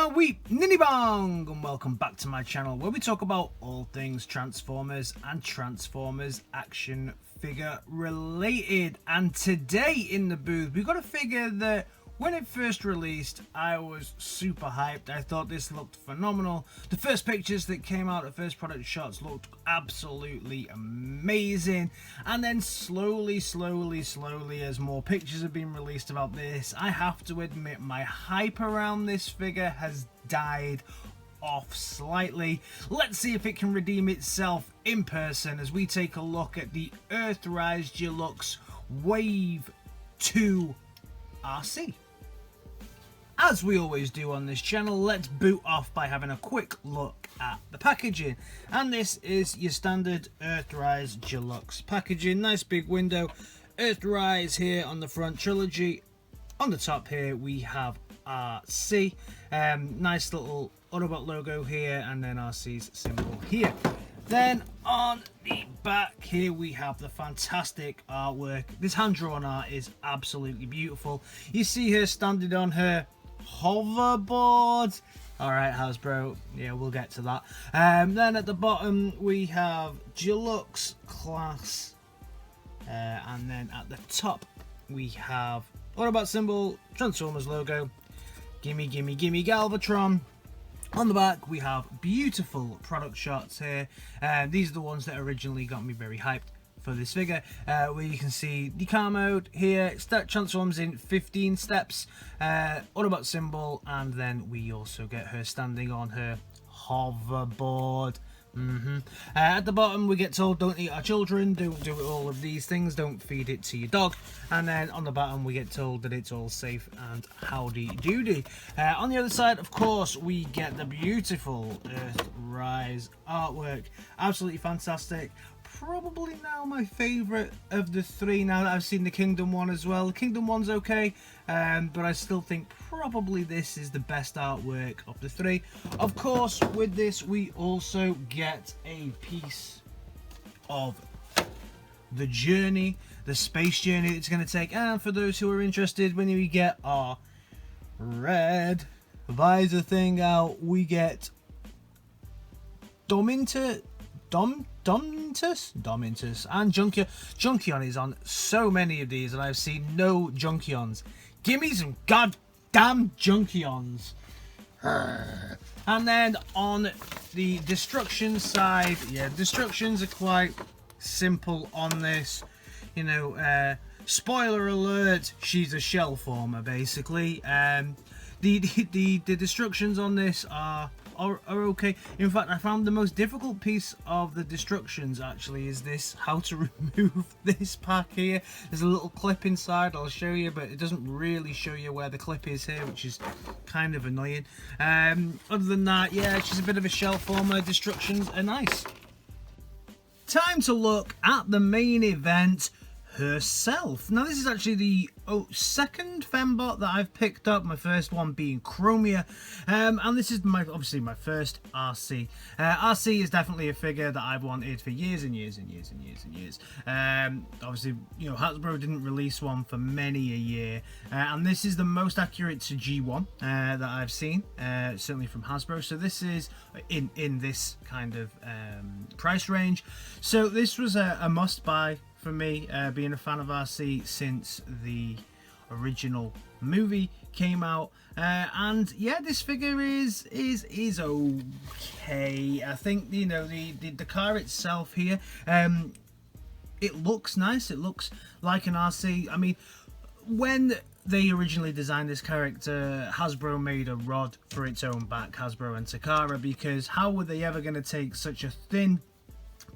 Shall-we ninny bong, and welcome back to my channel where we talk about all things Transformers and Transformers action figure related. And today in the booth we've got a figure that when it first released I was super hyped. I thought this looked phenomenal. The first pictures that came out, the first product shots looked absolutely amazing, and then slowly as more pictures have been released about this, I have to admit my hype around this figure has died off slightly. Let's see if it can redeem itself in person as we take a look at the Earthrise Deluxe Wave 2 Arcee. As we always do on this channel, let's boot off by having a quick look at the packaging. And this is your standard Earthrise Deluxe packaging. Nice big window. Earthrise here on the front, trilogy. On the top here we have Arcee. Nice little Autobot logo here, and then Arcee's symbol here. Then on the back here we have the fantastic artwork. This hand-drawn art is absolutely beautiful. You see her standing on her hoverboard. Alright, Hasbro, yeah, we'll get to that. Then at the bottom we have Deluxe Class, and then at the top we have Autobot symbol, Transformers logo, gimme Galvatron. On the back we have beautiful product shots here. These are the ones that originally got me very hyped for this figure, where you can see the car mode here, transforms in 15 steps, Autobot symbol, and then we also get her standing on her hoverboard. At the bottom we get told don't eat our children, don't do all of these things, don't feed it to your dog, and then on the bottom we get told that it's all safe and howdy doody. On the other side, of course, we get the beautiful Earthrise artwork. Absolutely fantastic. Probably now my favourite of the three, now that I've seen the Kingdom one as well. The Kingdom one's okay, but I still think probably this is the best artwork of the three. Of course, with this we also get a piece of the journey, the space journey it's going to take. And for those who are interested, when we get our red visor thing out, we get Domintus and Junkion is on so many of these, and I've seen no Junkions. Give me some goddamn Junkions. And then on the destruction side, yeah, destructions are quite simple on this. You know, spoiler alert, she's a shell former basically. The destructions on this are okay. In fact, I found the most difficult piece of the destructions actually is this, how to remove this pack here. There's a little clip inside, I'll show you, but it doesn't really show you where the clip is here, which is kind of annoying. Other than that, yeah, she's a bit of a shell former. Destructions are nice. Time to look at the main event herself. Now this is actually the second fembot that I've picked up, my first one being Chromia, and this is obviously my first Arcee. Arcee is definitely a figure that I've wanted for years and years. Obviously, you know, Hasbro didn't release one for many a year, and this is the most accurate to G1 that I've seen, certainly from Hasbro. So this is in this kind of price range, so this was a must buy for me, being a fan of Arcee since the original movie came out. And yeah, this figure is okay. I think, you know, the car itself here, it looks nice. It looks like an Arcee. I mean, when they originally designed this character, Hasbro made a rod for its own back, Hasbro and Takara, because how were they ever going to take such a thin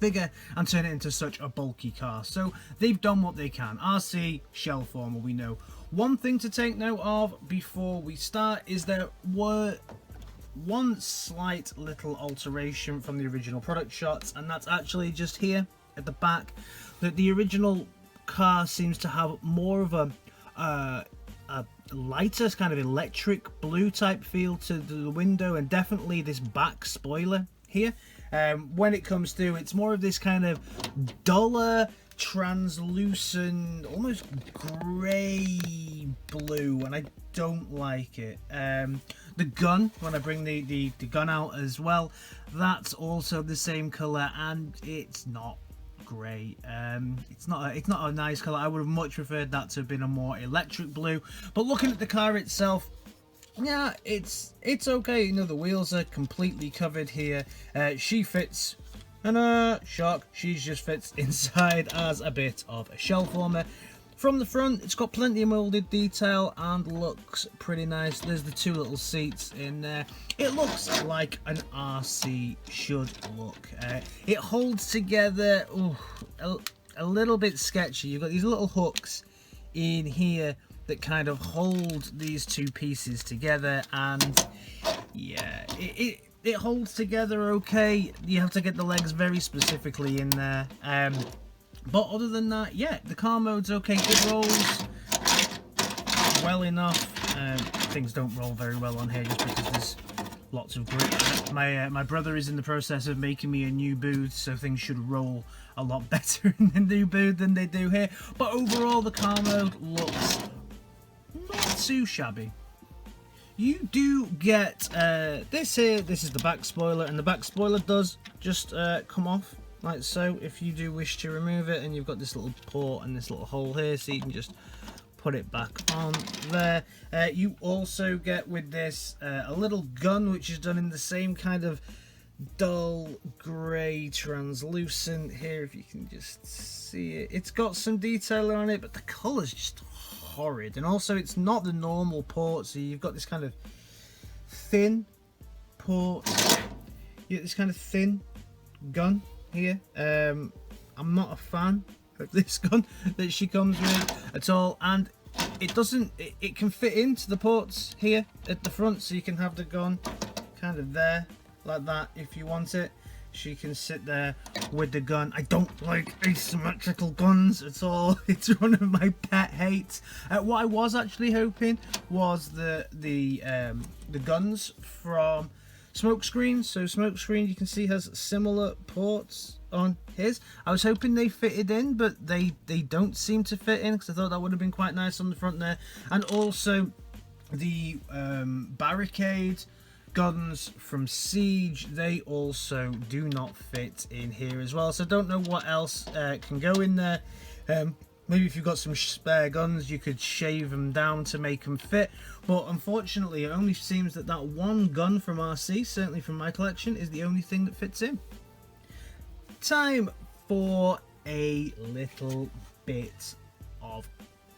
figure and turn it into such a bulky car? So they've done what they can. Arcee, shell former, we know. One thing to take note of before we start is there were one slight little alteration from the original product shots, and that's actually just here at the back, that the original car seems to have more of a lighter kind of electric blue type feel to the window, and definitely this back spoiler here. When it comes through, it's more of this kind of duller translucent, almost grey blue, and I don't like it. The gun, when I bring the gun out as well, that's also the same colour, and it's not great. It's not a nice colour. I would have much preferred that to have been a more electric blue. But looking at the car itself, yeah, it's okay. You know, the wheels are completely covered here. She fits, and shock, she just fits inside as a bit of a shell former. From the front, it's got plenty of moulded detail and looks pretty nice. There's the two little seats in there. It looks like an Arcee should look. It holds together a little bit sketchy. You've got these little hooks in here that kind of hold these two pieces together, and yeah, it holds together okay. You have to get the legs very specifically in there. But other than that, yeah, the car mode's okay. It rolls well enough. Things don't roll very well on here just because there's lots of grip. My brother is in the process of making me a new booth, so things should roll a lot better in the new booth than they do here. But overall, the car mode looks not too shabby. You do get this here. This is the back spoiler, and the back spoiler does just come off like so if you do wish to remove it, and you've got this little port and this little hole here, so you can just put it back on there. You also get with this a little gun, which is done in the same kind of dull grey translucent here, if you can just see it. It's got some detail on it, but the colour's just horrid. And also, it's not the normal port, so you've got this kind of thin port. You get this kind of thin gun here. I'm not a fan of this gun that she comes with at all, and it doesn't, it can fit into the ports here at the front, so you can have the gun kind of there like that if you want it. She can sit there with the gun. I don't like asymmetrical guns at all. It's one of my pet hates. What I was actually hoping was the guns from Smokescreen. So Smokescreen, you can see, has similar ports on his. I was hoping they fitted in, but they don't seem to fit in, because I thought that would have been quite nice on the front there. And also the barricade guns from Siege, they also do not fit in here as well. So I don't know what else can go in there. Maybe if you've got some spare guns, you could shave them down to make them fit. But unfortunately, it only seems that that one gun from Arcee, certainly from my collection, is the only thing that fits in. Time for a little bit of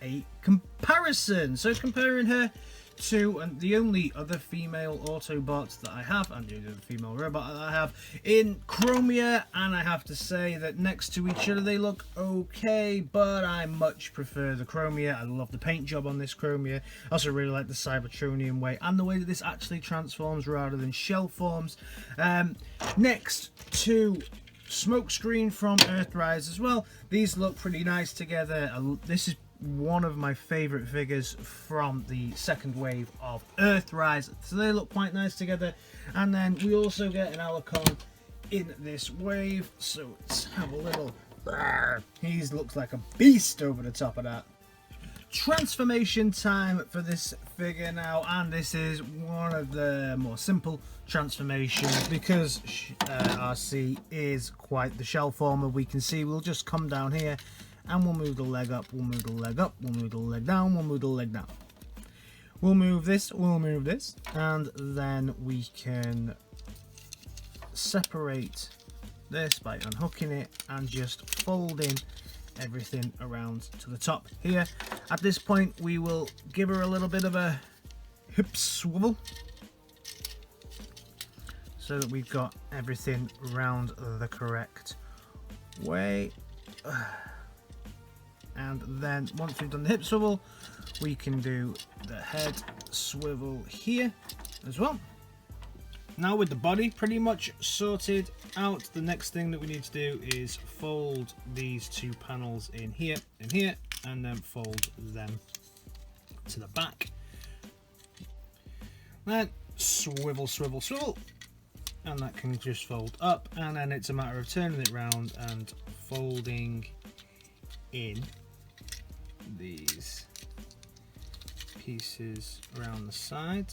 a comparison. So comparing her to the only other female Autobots that I have, and the only other female robot that I have in Chromia, and I have to say that next to each other they look okay, but I much prefer the Chromia. I love the paint job on this Chromia. I also really like the Cybertronian way and the way that this actually transforms rather than shell forms. Next to Smokescreen from Earthrise as well. These look pretty nice together. This is one of my favourite figures from the second wave of Earthrise, so they look quite nice together. And then we also get an Alucard in this wave, so let's have a little. He looks like a beast over the top of that. Transformation time for this figure now, and this is one of the more simple transformations because Arcee is quite the shell former. We can see we'll just come down here and we'll move the leg up, we'll move the leg up, we'll move the leg down, we'll move the leg down. We'll move this, and then we can separate this by unhooking it and just folding everything around to the top here. At this point, we will give her a little bit of a hip swivel so that we've got everything round the correct way. And then once we've done the hip swivel, we can do the head swivel here as well. Now with the body pretty much sorted out, the next thing that we need to do is fold these two panels in here, and then fold them to the back. Then swivel, swivel, swivel, and that can just fold up, and then it's a matter of turning it round and folding in these pieces around the side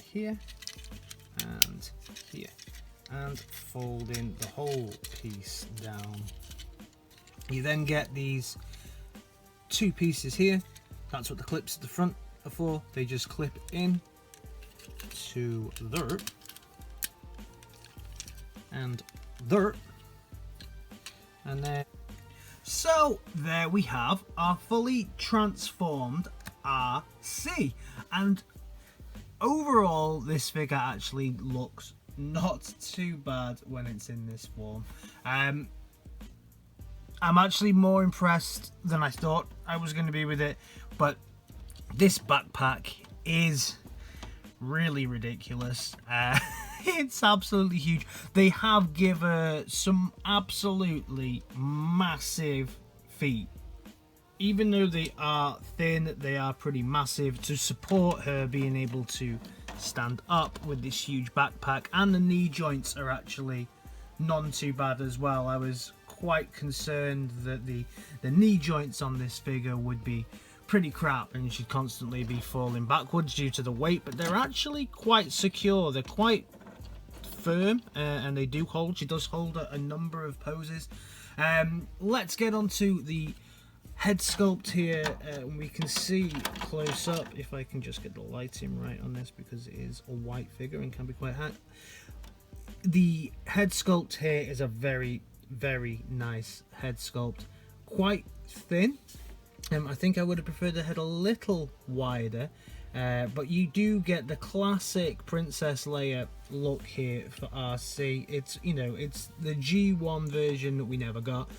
here and here, and folding the whole piece down. You then get these two pieces here. That's what the clips at the front are for. They just clip in to there and there, and then so there we have our fully transformed Arcee. And overall this figure actually looks not too bad when it's in this form. I'm actually more impressed than I thought I was going to be with it, but this backpack is really ridiculous. It's absolutely huge. They have given some absolutely massive feet. Even though they are thin, they are pretty massive to support her being able to stand up with this huge backpack, and the knee joints are actually none too bad as well. I was quite concerned that the knee joints on this figure would be pretty crap and she'd constantly be falling backwards due to the weight, but they're actually quite secure. They're quite firm, and they do hold. She does hold a number of poses. Let's get on to the head sculpt here. We can see close up, if I can just get the lighting right on this because it is a white figure and can be quite hot. The head sculpt here is a very nice head sculpt, quite thin. I think I would have preferred the head a little wider, but you do get the classic Princess Leia look here for Arcee. It's, you know, it's the G1 version that we never got.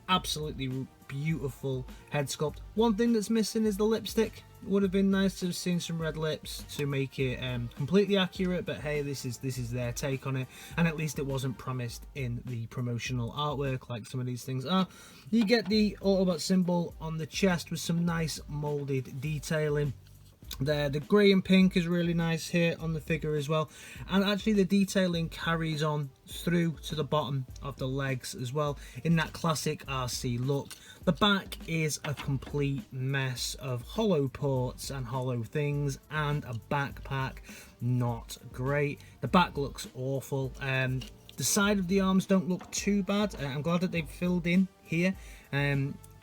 Absolutely beautiful head sculpt. One thing that's missing is the lipstick. Would have been nice to have seen some red lips to make it completely accurate, but hey, this is their take on it, and at least it wasn't promised in the promotional artwork like some of these things are. You get the Autobot symbol on the chest with some nice molded detailing there. The grey and pink is really nice here on the figure as well, and actually the detailing carries on through to the bottom of the legs as well in that classic Arcee look. The back is a complete mess of hollow ports and hollow things, and a backpack not great. The back looks awful. The side of the arms don't look too bad. I'm glad that they've filled in here.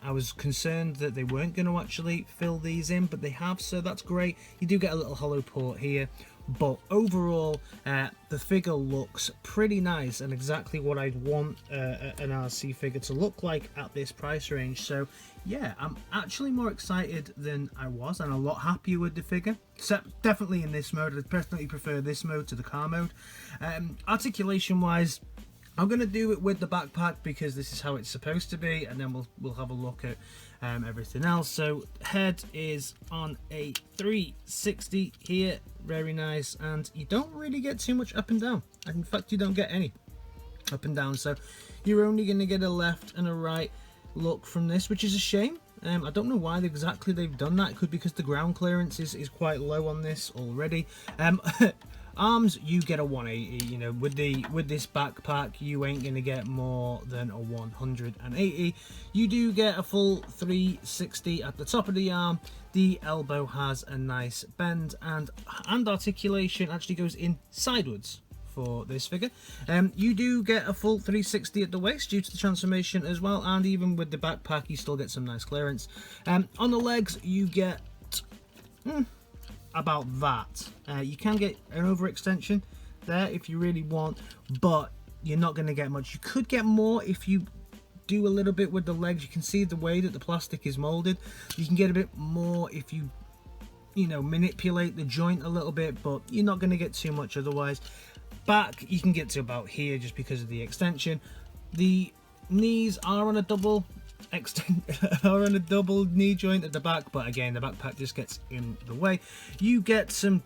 I was concerned that they weren't going to actually fill these in, but they have, so that's great. You do get a little hollow port here, but overall the figure looks pretty nice and exactly what I'd want an Arcee figure to look like at this price range. So yeah, I'm actually more excited than I was and a lot happier with the figure. Except definitely in this mode. I definitely prefer this mode to the car mode. Articulation wise, I'm going to do it with the backpack because this is how it's supposed to be, and then we'll have a look at everything else. So head is on a 360 here, very nice, and you don't really get too much up and down. In fact, you don't get any up and down, so you're only going to get a left and a right look from this, which is a shame. I don't know why exactly they've done that. It could be because the ground clearance is quite low on this already. Arms, you get a 180. You know, with this backpack, you ain't gonna get more than a 180. You do get a full 360 at the top of the arm. The elbow has a nice bend, and articulation actually goes in sideways for this figure. You do get a full 360 at the waist due to the transformation as well, and even with the backpack you still get some nice clearance. On the legs you get about that. You can get an overextension there if you really want, but you're not going to get much. You could get more if you do a little bit with the legs. You can see the way that the plastic is molded. You can get a bit more if you know, manipulate the joint a little bit, but you're not going to get too much otherwise. Back you can get to about here just because of the extension. The knees are on a double knee joint at the back, but again the backpack just gets in the way. You get some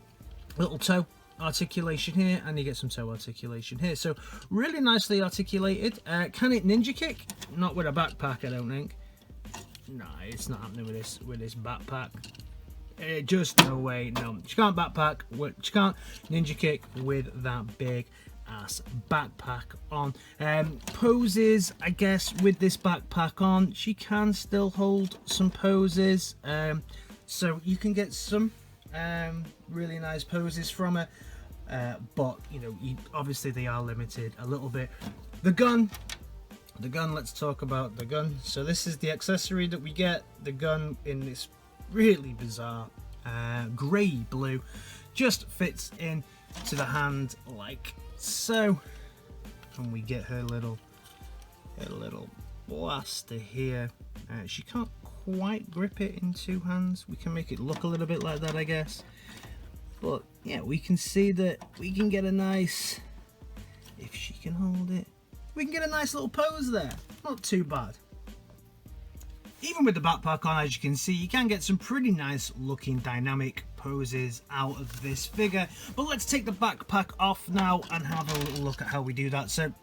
little toe articulation here, and you get some toe articulation here, so really nicely articulated. Can it ninja kick? Not with a backpack, I don't think. No, it's not happening with this backpack. Just no way. No, she can't backpack. She can't ninja kick with that big ass backpack on. Poses, I guess, with this backpack on, she can still hold some poses, so you can get some really nice poses from her, but you know, obviously they are limited a little bit. The gun, let's talk about the gun. So this is the accessory that we get, the gun in this really bizarre grey blue, just fits in to the hand like so, and we get her little blaster here. She can't quite grip it in two hands. We can make it look a little bit like that, I guess, but yeah, we can see that we can get a nice, if she can hold it, we can get a nice little pose there. Not too bad. Even with the backpack on, as you can see, you can get some pretty nice looking dynamic poses out of this figure. But let's take the backpack off now and have a little look at how we do that. So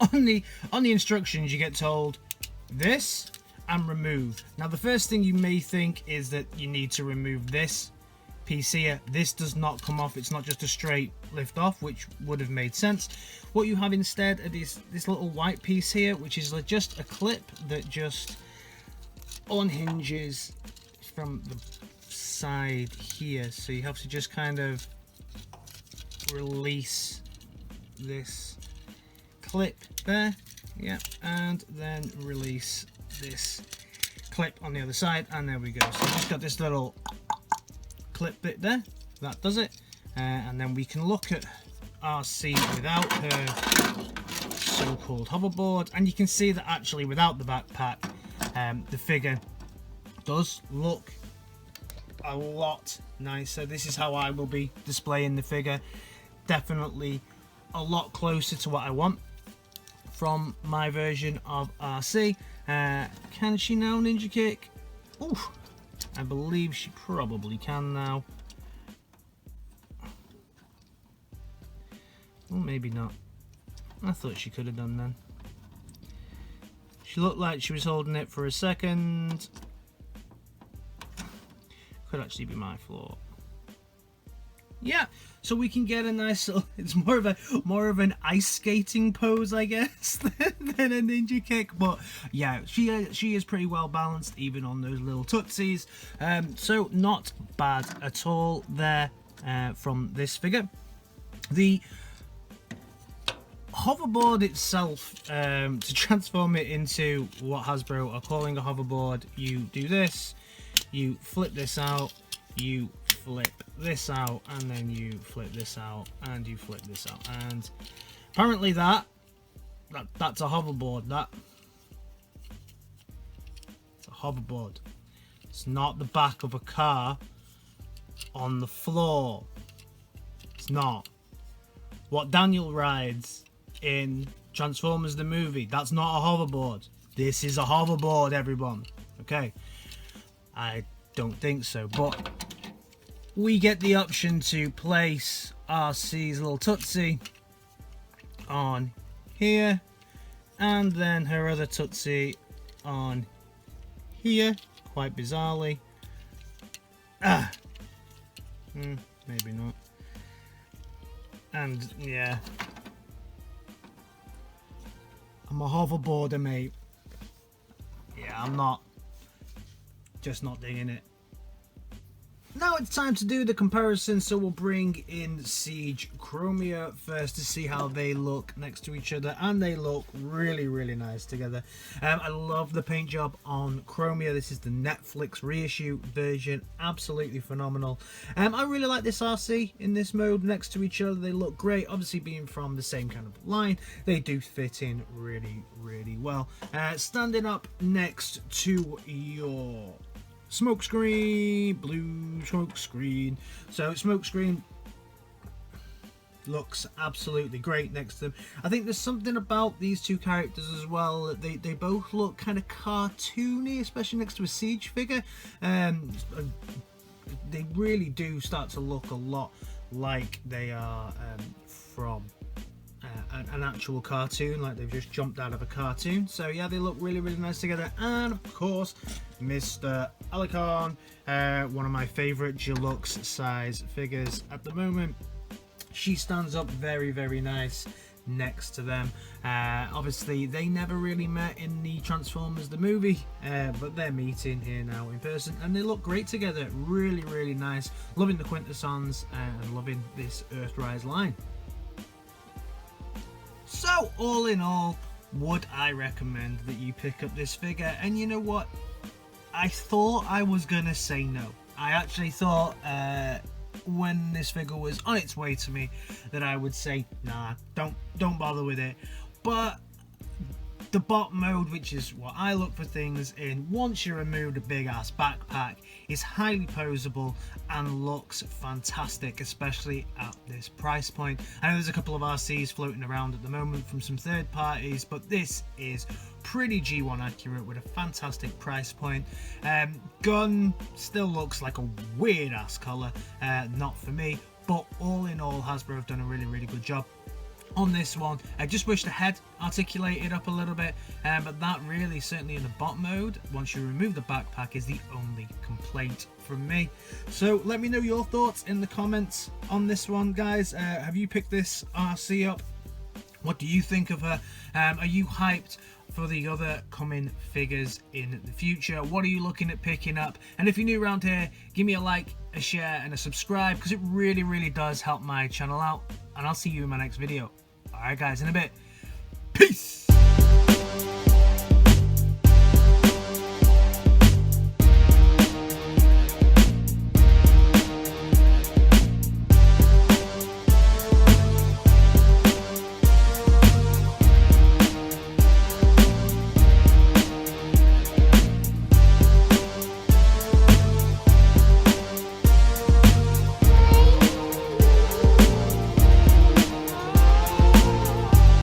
on the instructions, you get told this and remove. Now the first thing you may think is that you need to remove this piece here. This does not come off. It's not just a straight lift off, which would have made sense. What you have instead is this little white piece here, which is just a clip that just unhinges from the side here. So you have to just kind of release this clip there, yeah, and then release this clip on the other side, and there we go. So just got this little clip bit there, that does it. And then we can look at Arcee without her so-called hoverboard, and you can see that actually without the backpack, the figure does look a lot nicer. This is how I will be displaying the figure. Definitely a lot closer to what I want from my version of Arcee. Can she now ninja kick? Oof, I believe she probably can now. Well, maybe not. I thought she could have done then. She looked like she was holding it for a second. Could actually be my flaw. Yeah, so we can get a nice little, it's more of an ice skating pose, I guess, than a ninja kick. But yeah, she is pretty well balanced even on those little tootsies. So not bad at all there from this figure. The hoverboard itself, to transform it into what Hasbro are calling a hoverboard, you do this, you flip this out, you flip this out, and then you flip this out, and you flip this out, and apparently that's a hoverboard. It's a hoverboard. It's not the back of a car on the floor. It's not. What Daniel rides in Transformers the movie, that's not a hoverboard. This is a hoverboard, everyone. Okay, I don't think so, but we get the option to place Arcee's little tootsie on here, and then her other tootsie on here, quite bizarrely. Maybe not. And yeah, I'm a hoverboarder, mate. Yeah, I'm not. Just not digging it. Now it's time to do the comparison, so we'll bring in Siege Chromia first to see how they look next to each other, and they look really nice together. I love the paint job on Chromia. This is the Netflix reissue version, absolutely phenomenal. I really like this Arcee in this mode next to each other. They look great. Obviously, being from the same kind of line, they do fit in really well. Standing up next to your smokescreen, blue smokescreen. So smokescreen looks absolutely great next to them. I think there's something about these two characters as well. They both look kind of cartoony, especially next to a Siege figure. They really do start to look a lot like they are from an actual cartoon, like they've just jumped out of a cartoon. So yeah, they look really nice together. And of course, Mr. Alicorn, one of my favorite deluxe size figures at the moment. She stands up very, very nice next to them. Obviously they never really met in the Transformers the movie, but they're meeting here now in person, and they look great together. Really, really nice. Loving the Quintessons and loving this Earthrise line. So all in all, would I recommend that you pick up this figure? And you know what, I thought I was gonna say no. I actually thought when this figure was on its way to me that I would say nah, don't bother with it. But the bot mode, which is what I look for things in once you remove the big ass backpack, is highly posable and looks fantastic, especially at this price point. I know there's a couple of RCs floating around at the moment from some third parties, but this is pretty G1 accurate with a fantastic price point. Gun still looks like a weird ass colour, not for me, but all in all Hasbro have done a really, really good job on this one. I just wish the head articulated up a little bit, but that really, certainly in the bot mode, once you remove the backpack, is the only complaint from me. So let me know your thoughts in the comments on this one, guys. Have you picked this RC up? What do you think of her? Are you hyped for the other coming figures in the future? What are you looking at picking up? And if you're new around here, give me a like, a share and a subscribe, because it really, really does help my channel out. And I'll see you in my next video. Alright guys, in a bit. Peace!